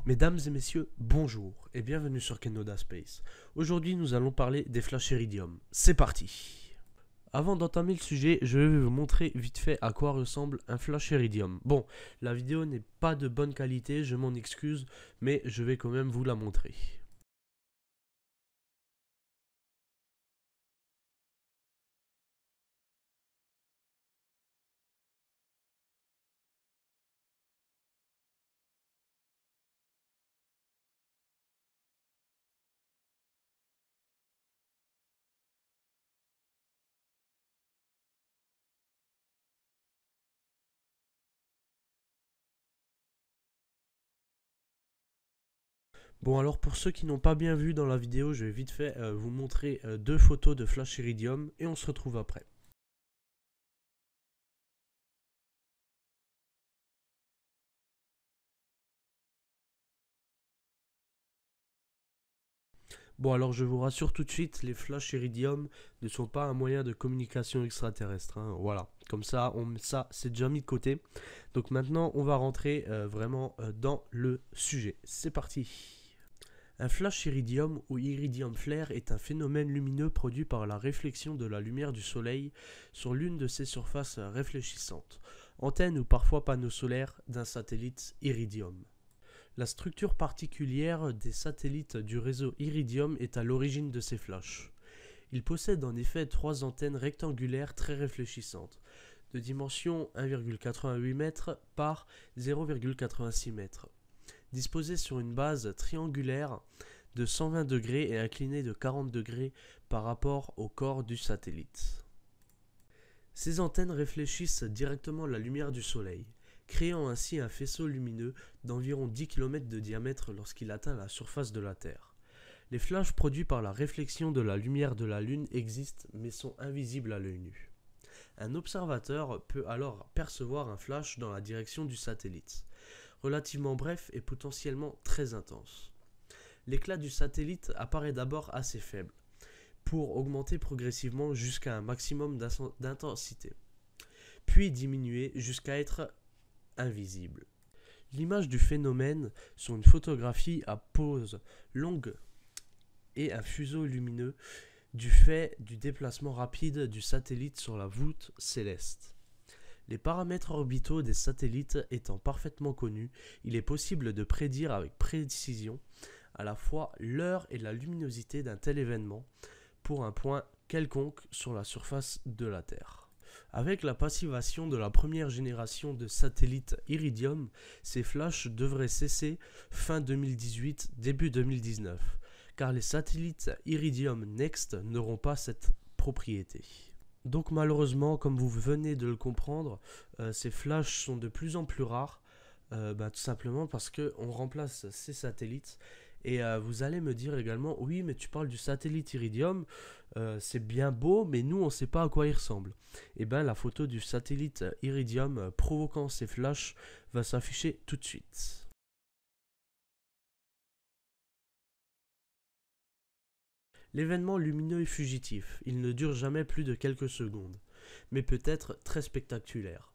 Mesdames et messieurs, bonjour et bienvenue sur Kenoda Space. Aujourd'hui, nous allons parler des flashs Iridium. C'est parti! Avant d'entamer le sujet, je vais vous montrer vite fait à quoi ressemble un flash Iridium. Bon, la vidéo n'est pas de bonne qualité, je m'en excuse, mais je vais quand même vous la montrer. Bon, alors pour ceux qui n'ont pas bien vu dans la vidéo, je vais vite fait vous montrer deux photos de flash Iridium et on se retrouve après. Bon, alors je vous rassure tout de suite, les flashs Iridium ne sont pas un moyen de communication extraterrestre, hein. Voilà, comme ça, ça c'est déjà mis de côté. Donc maintenant, on va rentrer vraiment dans le sujet. C'est parti. Un flash iridium ou iridium flare est un phénomène lumineux produit par la réflexion de la lumière du soleil sur l'une de ses surfaces réfléchissantes, antenne ou parfois panneau solaire d'un satellite iridium. La structure particulière des satellites du réseau Iridium est à l'origine de ces flashs. Ils possèdent en effet trois antennes rectangulaires très réfléchissantes, de dimension 1,88 m par 0,86 m, disposées sur une base triangulaire de 120 degrés et inclinées de 40 degrés par rapport au corps du satellite. Ces antennes réfléchissent directement la lumière du soleil, créant ainsi un faisceau lumineux d'environ 10 km de diamètre lorsqu'il atteint la surface de la Terre. Les flashs produits par la réflexion de la lumière de la Lune existent mais sont invisibles à l'œil nu. Un observateur peut alors percevoir un flash dans la direction du satellite, relativement bref et potentiellement très intense. L'éclat du satellite apparaît d'abord assez faible, pour augmenter progressivement jusqu'à un maximum d'intensité, puis diminuer jusqu'à être invisible. L'image du phénomène sur une photographie à pose longue et un fuseau lumineux du fait du déplacement rapide du satellite sur la voûte céleste. Les paramètres orbitaux des satellites étant parfaitement connus, il est possible de prédire avec précision à la fois l'heure et la luminosité d'un tel événement pour un point quelconque sur la surface de la Terre. Avec la passivation de la première génération de satellites Iridium, ces flashs devraient cesser fin 2018, début 2019, car les satellites Iridium Next n'auront pas cette propriété. Donc malheureusement, comme vous venez de le comprendre, ces flashs sont de plus en plus rares, tout simplement parce qu'on remplace ces satellites. Et vous allez me dire également, oui, mais tu parles du satellite Iridium, c'est bien beau, mais nous, on ne sait pas à quoi il ressemble. Et bien, la photo du satellite Iridium provoquant ces flashs va s'afficher tout de suite. L'événement lumineux est fugitif, il ne dure jamais plus de quelques secondes, mais peut être très spectaculaire.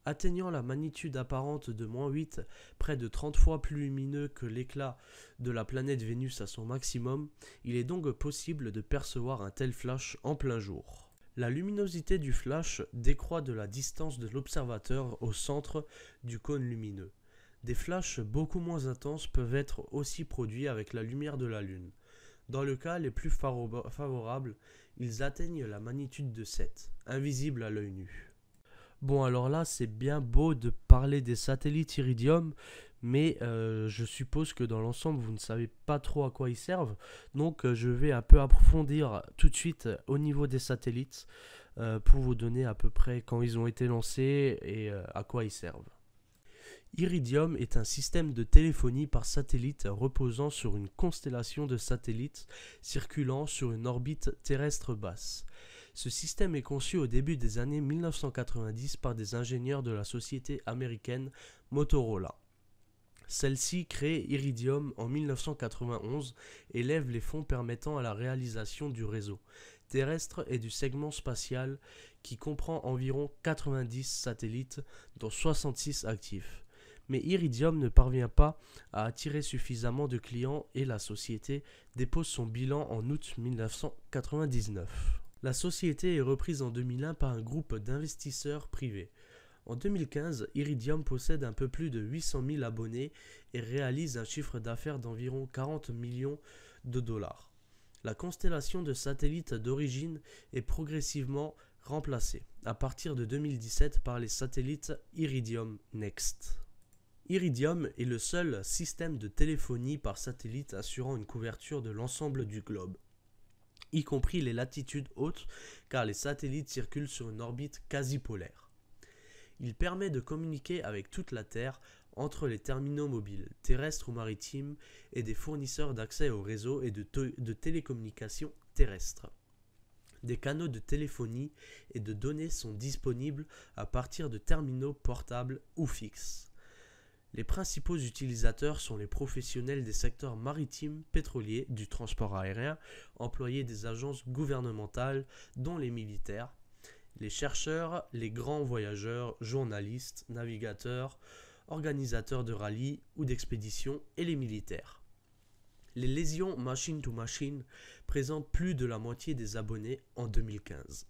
Atteignant la magnitude apparente de -8, près de 30 fois plus lumineux que l'éclat de la planète Vénus à son maximum, il est donc possible de percevoir un tel flash en plein jour. La luminosité du flash décroît de la distance de l'observateur au centre du cône lumineux. Des flashs beaucoup moins intenses peuvent être aussi produits avec la lumière de la Lune. Dans le cas les plus favorables, ils atteignent la magnitude de 7, invisibles à l'œil nu. Bon, alors là, c'est bien beau de parler des satellites Iridium, mais je suppose que dans l'ensemble, vous ne savez pas trop à quoi ils servent. Donc, je vais un peu approfondir tout de suite au niveau des satellites pour vous donner à peu près quand ils ont été lancés et à quoi ils servent. Iridium est un système de téléphonie par satellite reposant sur une constellation de satellites circulant sur une orbite terrestre basse. Ce système est conçu au début des années 1990 par des ingénieurs de la société américaine Motorola. Celle-ci crée Iridium en 1991 et lève les fonds permettant à la réalisation du réseau terrestre et du segment spatial qui comprend environ 90 satellites dont 66 actifs. Mais Iridium ne parvient pas à attirer suffisamment de clients et la société dépose son bilan en août 1999. La société est reprise en 2001 par un groupe d'investisseurs privés. En 2015, Iridium possède un peu plus de 800 000 abonnés et réalise un chiffre d'affaires d'environ 40 millions de dollars. La constellation de satellites d'origine est progressivement remplacée à partir de 2017 par les satellites Iridium Next. Iridium est le seul système de téléphonie par satellite assurant une couverture de l'ensemble du globe, y compris les latitudes hautes car les satellites circulent sur une orbite quasi polaire. Il permet de communiquer avec toute la Terre entre les terminaux mobiles, terrestres ou maritimes et des fournisseurs d'accès au réseau et de télécommunications terrestres. Des canaux de téléphonie et de données sont disponibles à partir de terminaux portables ou fixes. Les principaux utilisateurs sont les professionnels des secteurs maritimes, pétroliers, du transport aérien, employés des agences gouvernementales, dont les militaires, les chercheurs, les grands voyageurs, journalistes, navigateurs, organisateurs de rallyes ou d'expéditions et les militaires. Les lésions machine-to-machine présentent plus de la moitié des abonnés en 2015.